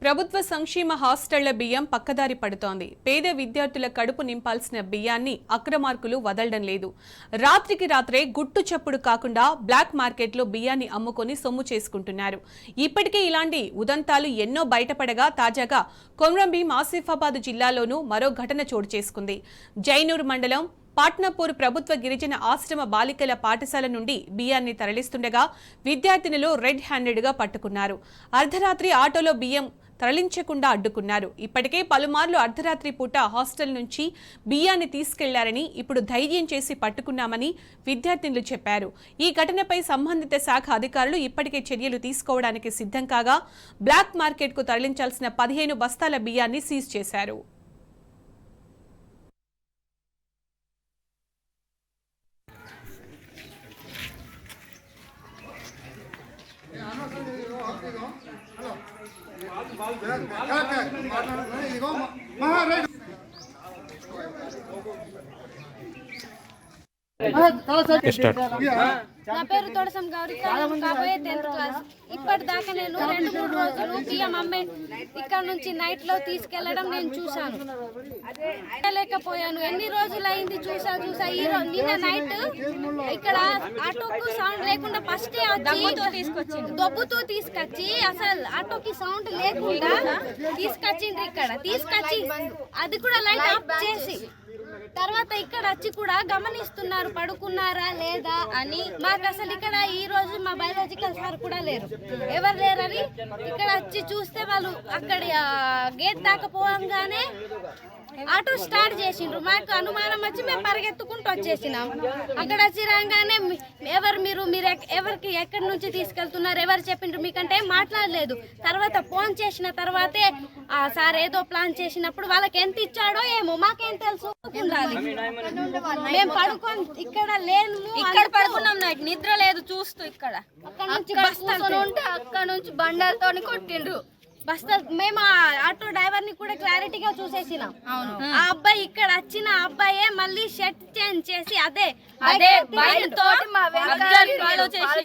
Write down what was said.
ప్రభుత్వ సంక్షేమ హాస్టళ్ల బియ్యం పక్కదారి పడుతోంది. పేద విద్యార్థుల కడుపు నింపాల్సిన బియ్యాన్ని అక్రమార్కులు వదలడం లేదు. రాత్రికి రాత్రే గుట్టు చప్పుడు కాకుండా బ్లాక్ మార్కెట్లో బియ్యాన్ని అమ్ముకొని సొమ్ము చేసుకుంటున్నారు. ఇప్పటికే ఇలాంటి ఉదంతాలు ఎన్నో బయటపడగా తాజాగా కొమ్రంభీం ఆసిఫాబాద్ జిల్లాలోనూ మరో ఘటన చోటు చేసుకుంది. జైనూర్ మండలం పాట్నాపూర్ ప్రభుత్వ గిరిజన ఆశ్రమ బాలికల పాఠశాల నుండి బియ్యాన్ని తరలిస్తుండగా విద్యార్థినులు రెడ్ హ్యాండెడ్గా పట్టుకున్నారు. అర్ధరాత్రి ఆటోలో బియ్యం తరలించకుండా అడ్డుకున్నారు. ఇప్పటికే పలుమార్లు అర్ధరాత్రి పూట హాస్టల్ నుంచి బియ్యాన్ని తీసుకెళ్లారని, ఇప్పుడు ధైర్యం చేసి పట్టుకున్నామని విద్యార్థినులు చెప్పారు. ఈ ఘటనపై సంబంధిత శాఖ అధికారులు ఇప్పటికే చర్యలు తీసుకోవడానికి సిద్ధం కాగా బ్లాక్ మార్కెట్కు తరలించాల్సిన 15 బస్తాల బియ్యాన్ని సీజ్ చేశారు. నా పేరు తొడసం గౌరీ, కాబోయే 10th క్లాస్. ఇప్పటిదాకా నేను 2-3 రోజులు బియ్యం అమ్మే ఇక్కడ నుంచి నైట్ లో తీసుకెళ్లడం నేను చూశాను. లేకపోయాను, ఎన్ని రోజులు అయింది చూసా. ఈ నిన్న నైట్ ఇక్కడ ఆటోకు సౌండ్ లేకుండా ఫస్ట్ దొబ్బుతో తీసుకొచ్చి అసలు ఆటోకి సౌండ్ లేకుండా తీసుకొచ్చిండ్రు. ఇక్కడ తీసుకొచ్చి అది కూడా లైట్ ఆఫ్ చేసి తర్వాత ఇక్కడ వచ్చి కూడా గమనిస్తున్నారు పడుకున్నారా లేదా అని. మాకు అసలు ఇక్కడ ఈ రోజు మా బయాలజికల్ సార్ కూడా లేరు, ఎవరు లేరని ఇక్కడ వచ్చి చూస్తే వాళ్ళు అక్కడ గేట్ దాకా పోగానే ఆటో స్టార్ట్ చేసిండ్రు. మాకు అనుమానం వచ్చి మేము పరిగెత్తుకుంటూ వచ్చేసినాం. అక్కడ వచ్చి రాగానే మీరు ఎవరికి ఎక్కడి నుంచి తీసుకెళ్తున్నారు, ఎవరు చెప్పిండ్రు మీకంటే మాట్లాడలేదు. తర్వాత ఫోన్ చేసిన తర్వాతే సార్ ఏదో ప్లాన్ చేసినప్పుడు వాళ్ళకి ఎంత ఇచ్చాడో ఏమో మాకేం తెలుసు. మేము పడుకొని ఇక్కడ లేను, ఇక్కడ పడుకున్నాం, నైట్ నిద్ర లేదు చూస్తూ. ఇక్కడ అక్కడ నుంచి బండాలతో కొట్టిండ్రు బస్తాలు. మేము ఆటో డ్రైవర్ ని కూడా క్లారిటీగా చూసేసినాం. ఆ అబ్బాయి ఇక్కడ వచ్చిన అబ్బాయే మళ్ళీ షర్ట్ చేంజ్ చేసి అదే బైక్ తోటి మా వెనకాల ఫాలో చేసి